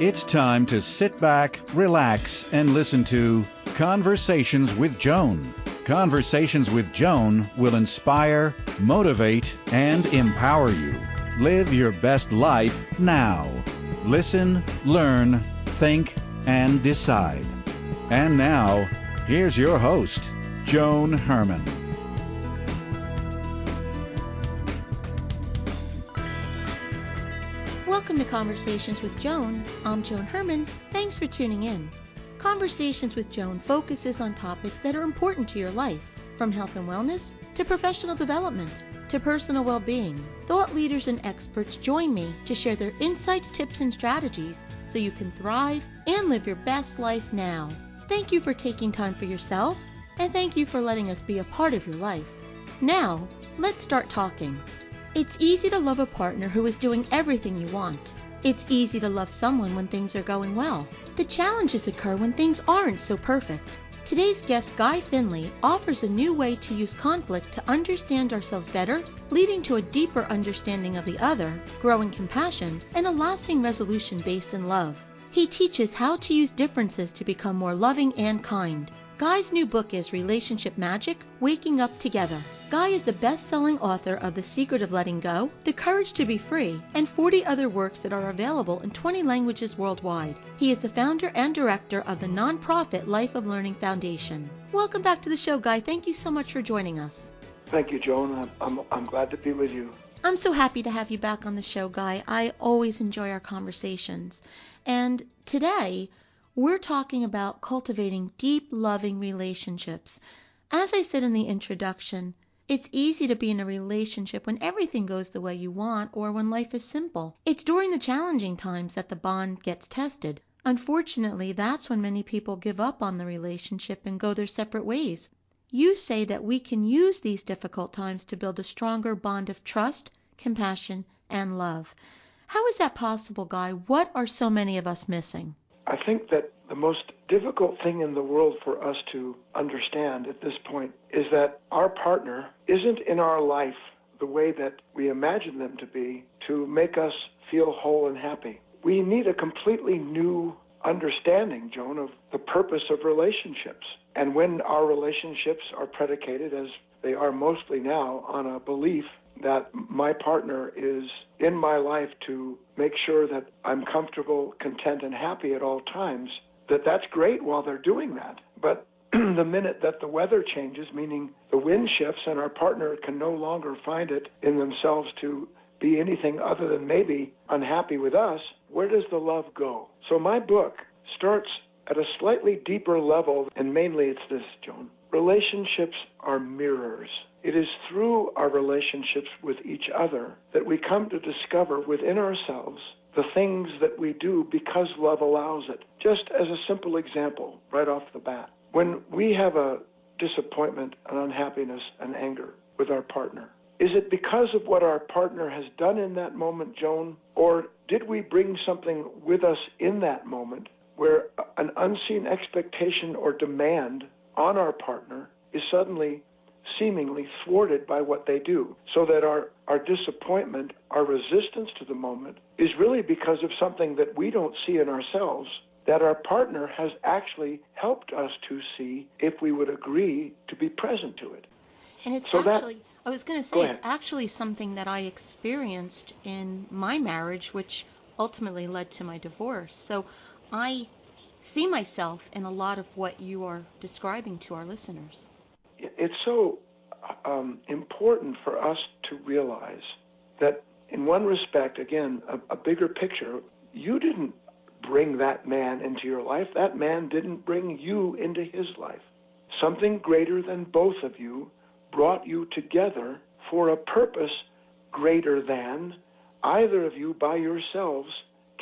It's time to sit back, relax, and listen to Conversations with Joan. Conversations with Joan will inspire, motivate, and empower you. Live your best life now. Listen, learn, think, and decide. And now, here's your host, Joan Herman. Welcome to Conversations with Joan. I'm Joan Herman. Thanks for tuning in. Conversations with Joan focuses on topics that are important to your life, from health and wellness to professional development to personal well-being. Thought leaders and experts join me to share their insights, tips, and strategies so you can thrive and live your best life now. Thank you for taking time for yourself, and thank you for letting us be a part of your life. Now, let's start talking. It's easy to love a partner who is doing everything you want. It's easy to love someone when things are going well. The challenges occur when things aren't so perfect. Today's guest, Guy Finley, offers a new way to use conflict to understand ourselves better, leading to a deeper understanding of the other, growing compassion, and a lasting resolution based in love. He teaches how to use differences to become more loving and kind. Guy's new book is Relationship Magic: Waking Up Together. Guy is the best-selling author of The Secret of Letting Go, The Courage to Be Free, and 40 other works that are available in 20 languages worldwide. He is the founder and director of the nonprofit Life of Learning Foundation. Welcome back to the show, Guy. Thank you so much for joining us. Thank you, Joan. I'm glad to be with you. I'm so happy to have you back on the show, Guy. I always enjoy our conversations. And today, we're talking about cultivating deep, loving relationships. As I said in the introduction, it's easy to be in a relationship when everything goes the way you want or when life is simple. It's during the challenging times that the bond gets tested. Unfortunately, that's when many people give up on the relationship and go their separate ways. You say that we can use these difficult times to build a stronger bond of trust, compassion, and love. How is that possible, Guy? What are so many of us missing? I think that the most difficult thing in the world for us to understand at this point is that our partner isn't in our life the way that we imagine them to be to make us feel whole and happy. We need a completely new understanding, Joan, of the purpose of relationships. And when our relationships are predicated, as they are mostly now, on a belief that my partner is in my life to make sure that I'm comfortable, content, and happy at all times, that's great while they're doing that. But the minute that the weather changes, meaning the wind shifts and our partner can no longer find it in themselves to be anything other than maybe unhappy with us, where does the love go? So my book starts at a slightly deeper level, and mainly it's this, Joan. Relationships are mirrors. It is through our relationships with each other that we come to discover within ourselves the things that we do because love allows it. Just as a simple example, right off the bat. When we have a disappointment, an unhappiness, an anger with our partner, is it because of what our partner has done in that moment, Joan? Or did we bring something with us in that moment where an unseen expectation or demand on our partner is suddenly seemingly thwarted by what they do, so that our disappointment, our resistance to the moment, is really because of something that we don't see in ourselves that our partner has actually helped us to see if we would agree to be present to it. And it's so actually, I was going to say, it's actually something that I experienced in my marriage, which ultimately led to my divorce. So I see myself in a lot of what you are describing to our listeners. It's so important for us to realize that in one respect, again, a bigger picture, you didn't bring that man into your life. That man didn't bring you into his life. Something greater than both of you brought you together for a purpose greater than either of you by yourselves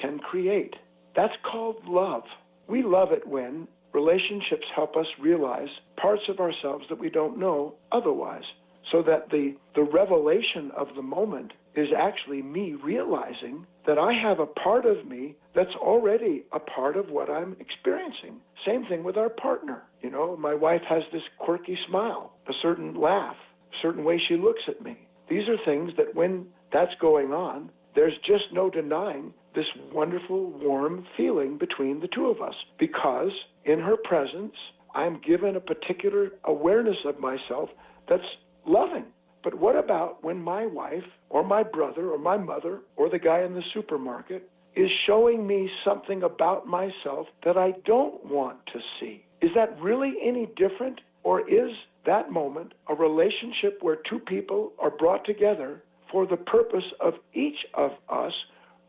can create. That's called love. We love it when relationships help us realize parts of ourselves that we don't know otherwise, so that the revelation of the moment is actually me realizing that I have a part of me that's already a part of what I'm experiencing. Same thing with our partner. You know, my wife has this quirky smile, a certain laugh, a certain way she looks at me. These are things that when that's going on, there's just no denying this wonderful, warm feeling between the two of us, because in her presence, I'm given a particular awareness of myself that's loving. But what about when my wife or my brother or my mother or the guy in the supermarket is showing me something about myself that I don't want to see? Is that really any different? Or is that moment a relationship where two people are brought together for the purpose of each of us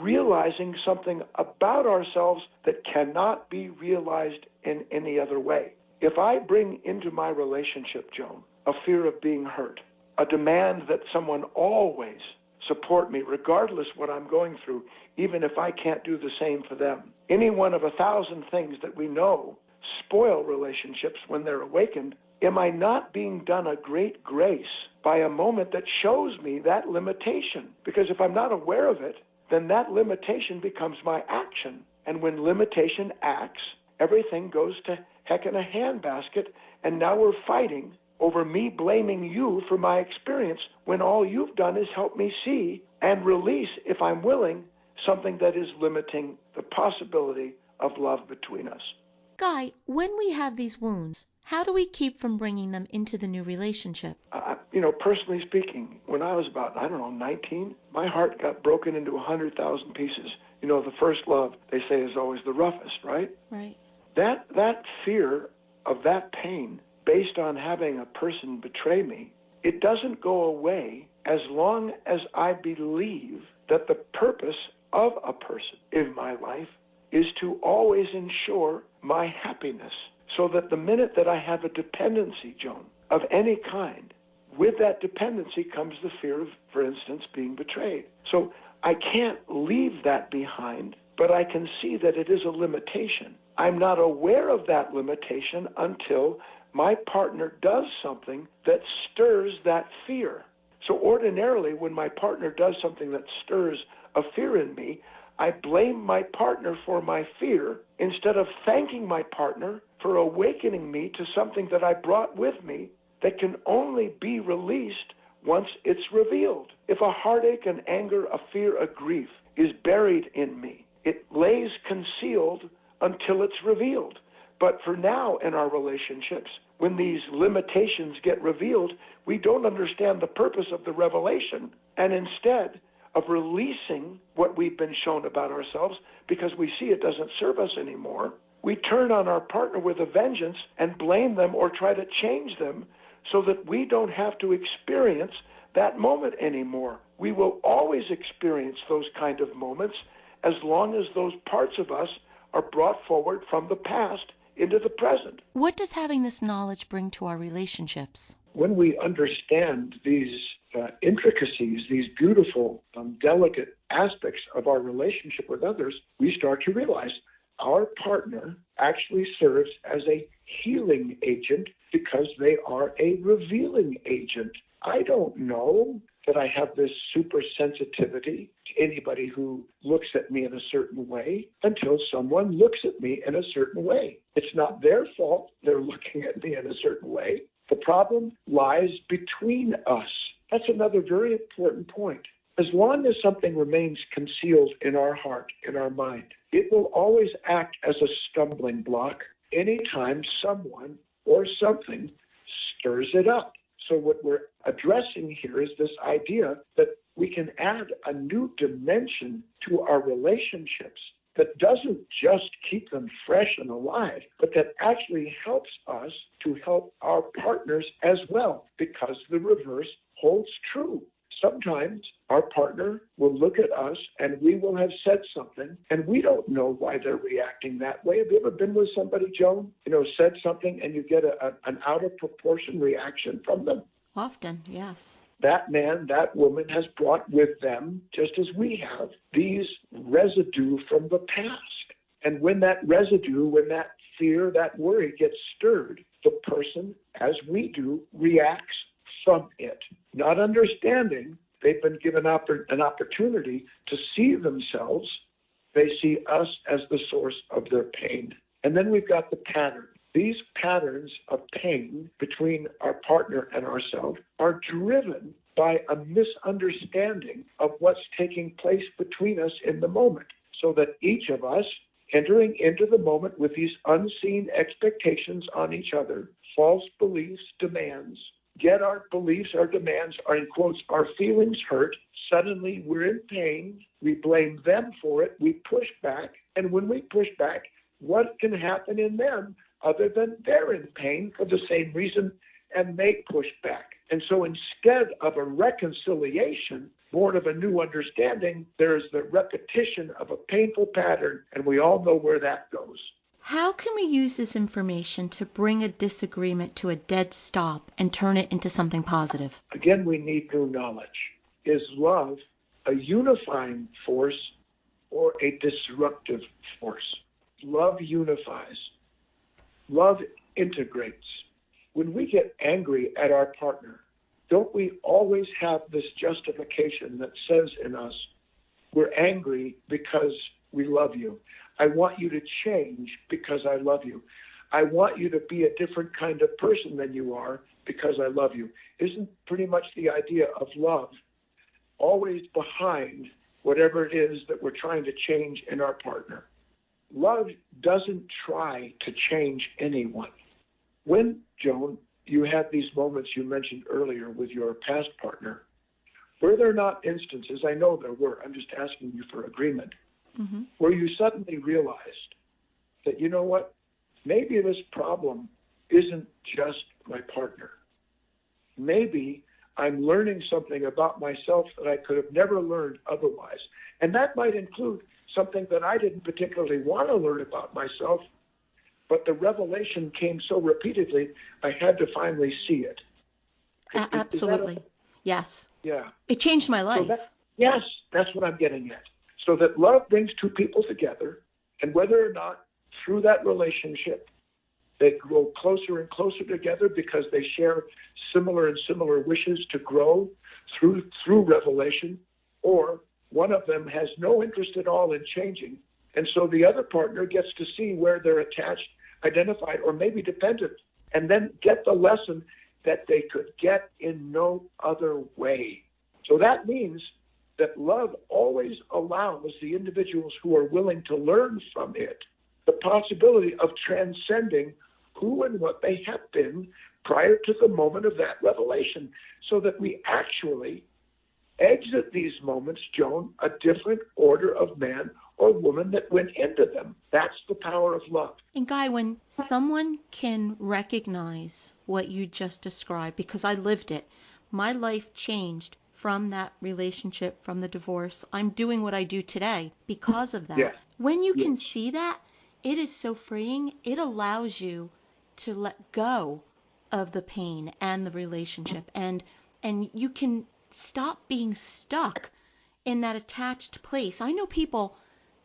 realizing something about ourselves that cannot be realized in any other way? If I bring into my relationship, Joan, a fear of being hurt, a demand that someone always support me regardless what I'm going through, even if I can't do the same for them, any one of 1,000 things that we know spoil relationships when they're awakened, am I not being done a great grace by a moment that shows me that limitation? Because if I'm not aware of it, then that limitation becomes my action. And when limitation acts, everything goes to heck in a handbasket, and now we're fighting over me blaming you for my experience when all you've done is help me see and release, if I'm willing, something that is limiting the possibility of love between us. Guy, when we have these wounds, how do we keep from bringing them into the new relationship? Personally speaking, when I was about, 19, my heart got broken into 100,000 pieces. The first love, they say, is always the roughest, right? Right. That fear of that pain, based on having a person betray me, it doesn't go away as long as I believe that the purpose of a person in my life is to always ensure my happiness. So that the minute that I have a dependency, Joan, of any kind, with that dependency comes the fear of, for instance, being betrayed. So I can't leave that behind, but I can see that it is a limitation. I'm not aware of that limitation until my partner does something that stirs that fear. So ordinarily, when my partner does something that stirs a fear in me, I blame my partner for my fear instead of thanking my partner for awakening me to something that I brought with me that can only be released once it's revealed. If a heartache, an anger, a fear, a grief is buried in me, it lays concealed until it's revealed. But for now in our relationships, when these limitations get revealed, we don't understand the purpose of the revelation, and instead of releasing what we've been shown about ourselves because we see it doesn't serve us anymore, we turn on our partner with a vengeance and blame them or try to change them so that we don't have to experience that moment anymore. We will always experience those kind of moments as long as those parts of us are brought forward from the past into the present. What does having this knowledge bring to our relationships? When we understand these intricacies, these beautiful, delicate aspects of our relationship with others, we start to realize our partner actually serves as a healing agent because they are a revealing agent. I don't know that I have this super sensitivity to anybody who looks at me in a certain way until someone looks at me in a certain way. It's not their fault they're looking at me in a certain way. The problem lies between us. That's another very important point. As long as something remains concealed in our heart, in our mind, it will always act as a stumbling block anytime someone or something stirs it up. So what we're addressing here is this idea that we can add a new dimension to our relationships that doesn't just keep them fresh and alive, but that actually helps us to help our partners as well, because the reverse holds true. Sometimes our partner will look at us and we will have said something and we don't know why they're reacting that way. Have you ever been with somebody, Joan, said something and you get an out of proportion reaction from them? Often, yes. That man, that woman has brought with them, just as we have, these residue from the past. And when that residue, when that fear, that worry gets stirred, the person, as we do, reacts from it. Not understanding they've been given an opportunity to see themselves. They see us as the source of their pain. And then we've got the pattern. These patterns of pain between our partner and ourselves are driven by a misunderstanding of what's taking place between us in the moment, so that each of us entering into the moment with these unseen expectations on each other, false beliefs, demands, get our beliefs, our demands, our, in quotes, our feelings hurt. Suddenly we're in pain. We blame them for it. We push back. And when we push back, what can happen in them other than they're in pain for the same reason and they push back? And so instead of a reconciliation born of a new understanding, there's the repetition of a painful pattern, and we all know where that goes. How can we use this information to bring a disagreement to a dead stop and turn it into something positive? Again, we need new knowledge. Is love a unifying force or a disruptive force? Love unifies. Love integrates. When we get angry at our partner, don't we always have this justification that says in us, we're angry because we love you. I want you to change because I love you. I want you to be a different kind of person than you are because I love you. Isn't pretty much the idea of love always behind whatever it is that we're trying to change in our partner? Love doesn't try to change anyone. When, Joan, you had these moments you mentioned earlier with your past partner, were there not instances, I know there were, I'm just asking you for agreement, where you suddenly realized that, you know what, maybe this problem isn't just my partner. Maybe I'm learning something about myself that I could have never learned otherwise. And that might include something that I didn't particularly want to learn about myself, but the revelation came so repeatedly, I had to finally see it. Absolutely. Yes. Yeah. It changed my life. Yes, that's what I'm getting at. So that love brings two people together, and whether or not through that relationship they grow closer and closer together because they share similar and similar wishes to grow through revelation, or one of them has no interest at all in changing, and so the other partner gets to see where they're attached, identified, or maybe dependent, and then get the lesson that they could get in no other way. So that means that love always allows the individuals who are willing to learn from it the possibility of transcending who and what they have been prior to the moment of that revelation, so that we actually exit these moments, Joan, a different order of man or woman that went into them. That's the power of love. And Guy, when someone can recognize what you just described, because I lived it, my life changed from that relationship, from the divorce. I'm doing what I do today because of that. Yes. When you can see that, it is so freeing. It allows you to let go of the pain and the relationship, and you can stop being stuck in that attached place. I know people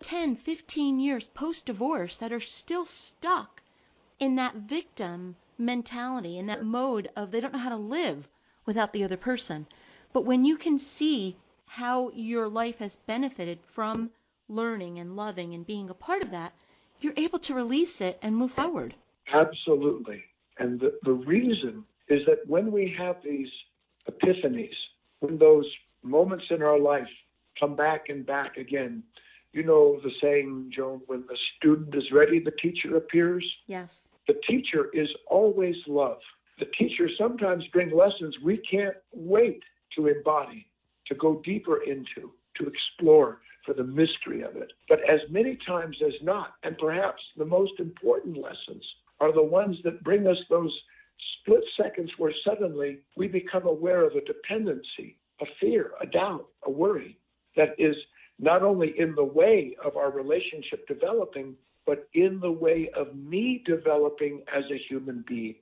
10, 15 years post-divorce that are still stuck in that victim mentality, in that mode of they don't know how to live without the other person. But when you can see how your life has benefited from learning and loving and being a part of that, you're able to release it and move forward. Absolutely. And the reason is that when we have these epiphanies, when those moments in our life come back and back again, you know the saying, Joan, when the student is ready, the teacher appears. Yes. The teacher is always love. The teacher sometimes brings lessons we can't wait to embody, to go deeper into, to explore for the mystery of it. But as many times as not, and perhaps the most important lessons, are the ones that bring us those split seconds where suddenly we become aware of a dependency, a fear, a doubt, a worry that is not only in the way of our relationship developing, but in the way of me developing as a human being.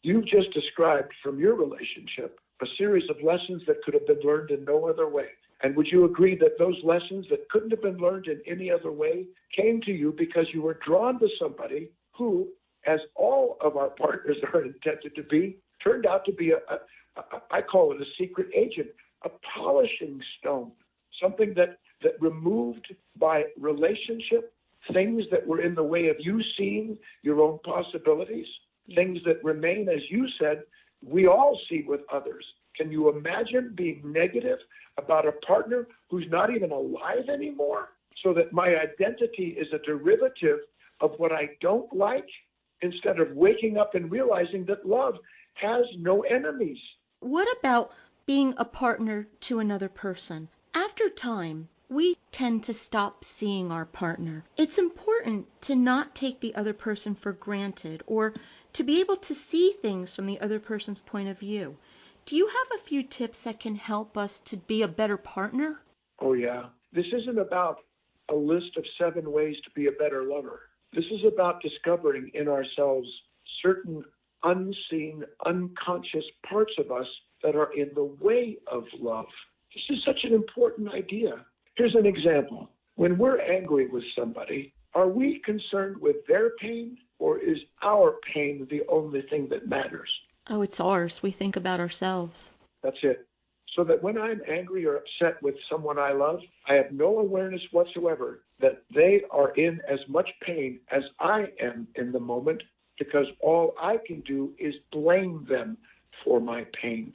You've just described from your relationship a series of lessons that could have been learned in no other way. And would you agree that those lessons that couldn't have been learned in any other way came to you because you were drawn to somebody who, as all of our partners are intended to be, turned out to be I call it a secret agent, a polishing stone, something that removed by relationship things that were in the way of you seeing your own possibilities, things that remain, as you said, we all see with others. Can you imagine being negative about a partner who's not even alive anymore? So that my identity is a derivative of what I don't like, instead of waking up and realizing that love has no enemies. What about being a partner to another person? After time, we tend to stop seeing our partner. It's important to not take the other person for granted, or to be able to see things from the other person's point of view. Do you have a few tips that can help us to be a better partner? Oh, yeah. This isn't about a list of 7 ways to be a better lover. This is about discovering in ourselves certain unseen, unconscious parts of us that are in the way of love. This is such an important idea. Here's an example. When we're angry with somebody, are we concerned with their pain, or is our pain the only thing that matters? Oh, it's ours. We think about ourselves. That's it. So that when I'm angry or upset with someone I love, I have no awareness whatsoever that they are in as much pain as I am in the moment, because all I can do is blame them for my pain.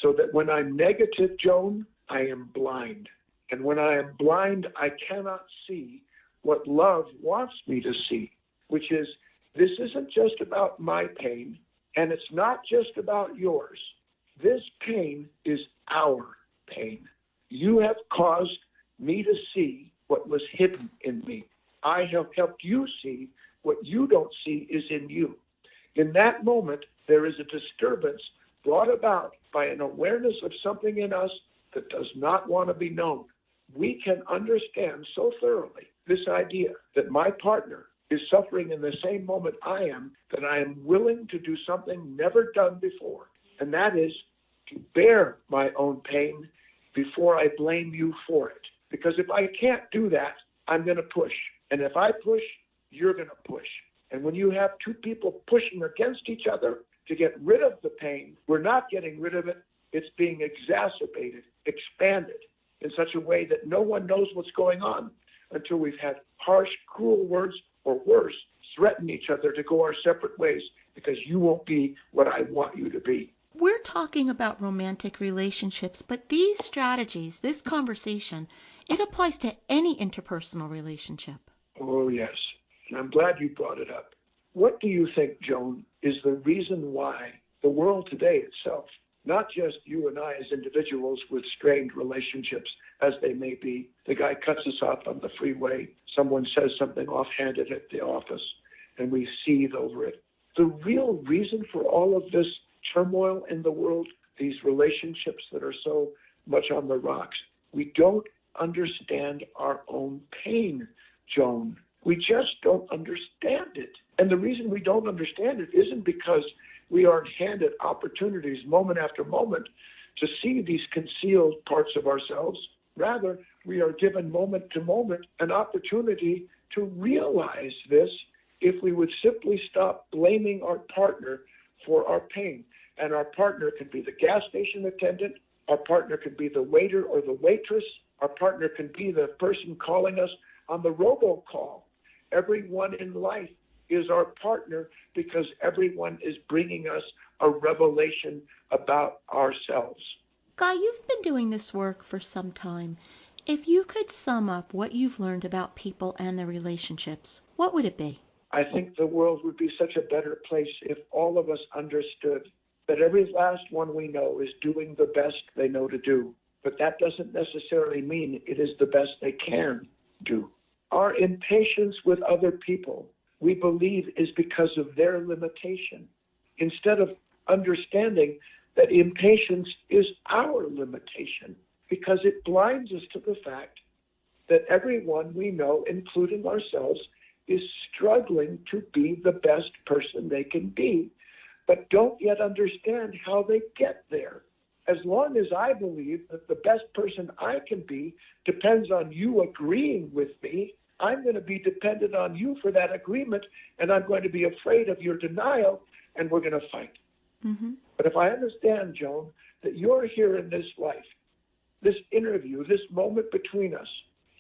So that when I'm negative, Joan, I am blind. And when I am blind, I cannot see what love wants me to see, which is, this isn't just about my pain, and it's not just about yours. This pain is our pain. You have caused me to see what was hidden in me. I have helped you see what you don't see is in you. In that moment, there is a disturbance brought about by an awareness of something in us that does not want to be known. We can understand so thoroughly this idea that my partner is suffering in the same moment I am, that I am willing to do something never done before, and that is to bear my own pain before I blame you for it. Because if I can't do that, I'm going to push. And if I push, you're going to push. And when you have 2 people pushing against each other to get rid of the pain, we're not getting rid of it. It's being exacerbated, expanded in such a way that no one knows what's going on until we've had harsh, cruel words, or worse, threaten each other to go our separate ways because you won't be what I want you to be. We're talking about romantic relationships, but these strategies, this conversation, it applies to any interpersonal relationship. Oh, yes. And I'm glad you brought it up. What do you think, Joan, is the reason why the world today itself, not just you and I as individuals with strained relationships as they may be, the guy cuts us off on the freeway, someone says something offhanded at the office, and we seethe over it. The real reason for all of this turmoil in the world, these relationships that are so much on the rocks, we don't understand our own pain, Joan. We just don't understand it. And the reason we don't understand it isn't because we aren't handed opportunities moment after moment to see these concealed parts of ourselves. Rather, we are given moment to moment an opportunity to realize this if we would simply stop blaming our partner for our pain. And our partner could be the gas station attendant, our partner could be the waiter or the waitress, our partner can be the person calling us on the robocall. Everyone in life is our partner because everyone is bringing us a revelation about ourselves. Guy, you've been doing this work for some time. If you could sum up what you've learned about people and their relationships, what would it be? I think the world would be such a better place if all of us understood that every last one we know is doing the best they know to do. But that doesn't necessarily mean it is the best they can do. Our impatience with other people, we believe, is because of their limitation, instead of understanding that impatience is our limitation, because it blinds us to the fact that everyone we know, including ourselves, is struggling to be the best person they can be, but don't yet understand how they get there. As long as I believe that the best person I can be depends on you agreeing with me, I'm going to be dependent on you for that agreement, and I'm going to be afraid of your denial, and we're going to fight. Mm-hmm. But if I understand, Joan, that you're here in this life, this interview, this moment between us,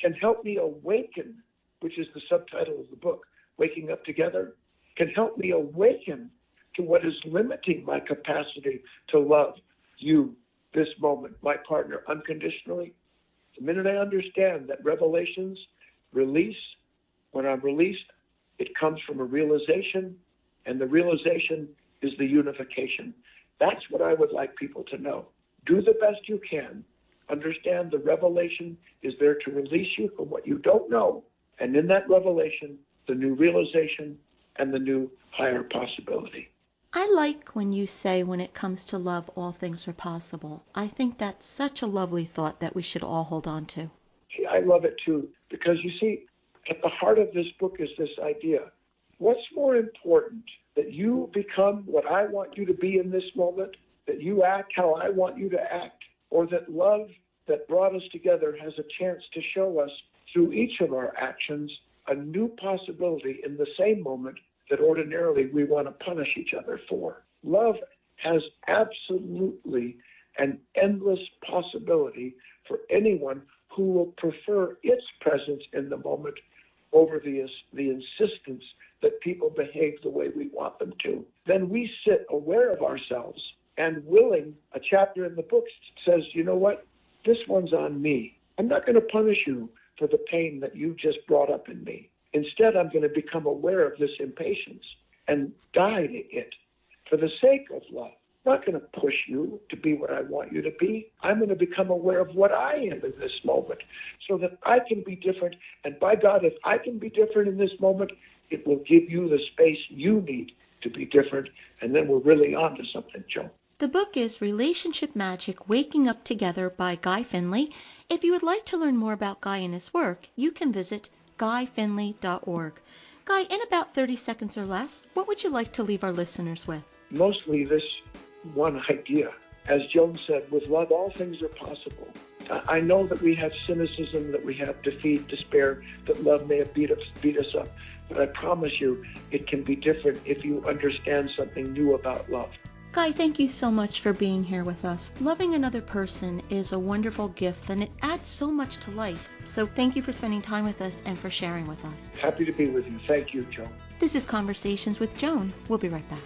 can help me awaken, which is the subtitle of the book, Waking Up Together, can help me awaken to what is limiting my capacity to love you this moment, my partner, unconditionally, the minute I understand that revelations release, when I'm released, it comes from a realization, and the realization is the unification. That's what I would like people to know. Do the best you can. Understand the revelation is there to release you from what you don't know. And in that revelation, the new realization and the new higher possibility. I like when you say when it comes to love, all things are possible. I think that's such a lovely thought that we should all hold on to. I love it too, because you see, at the heart of this book is this idea. What's more important, that you become what I want you to be in this moment, that you act how I want you to act, or that love that brought us together has a chance to show us through each of our actions a new possibility in the same moment that ordinarily we want to punish each other for. Love has absolutely an endless possibility for anyone who will prefer its presence in the moment over the insistence that people behave the way we want them to. Then we sit aware of ourselves and willing. A chapter in the book says, you know what? This one's on me. I'm not going to punish you for the pain that you just brought up in me. Instead, I'm going to become aware of this impatience and die to it for the sake of love. I'm not going to push you to be what I want you to be. I'm going to become aware of what I am in this moment so that I can be different. And by God, if I can be different in this moment, it will give you the space you need to be different. And then we're really on to something, Joe. The book is Relationship Magic, Waking Up Together by Guy Finley. If you would like to learn more about Guy and his work, you can visit guyfinley.org. Guy, in about 30 seconds or less, what would you like to leave our listeners with? Mostly this one idea. As Joan said, with love, all things are possible. I know that we have cynicism, that we have defeat, despair, that love may have beat us up. But I promise you, it can be different if you understand something new about love. Guy, thank you so much for being here with us. Loving another person is a wonderful gift, and it adds so much to life. So thank you for spending time with us and for sharing with us. Happy to be with you. Thank you, Joan. This is Conversations with Joan. We'll be right back.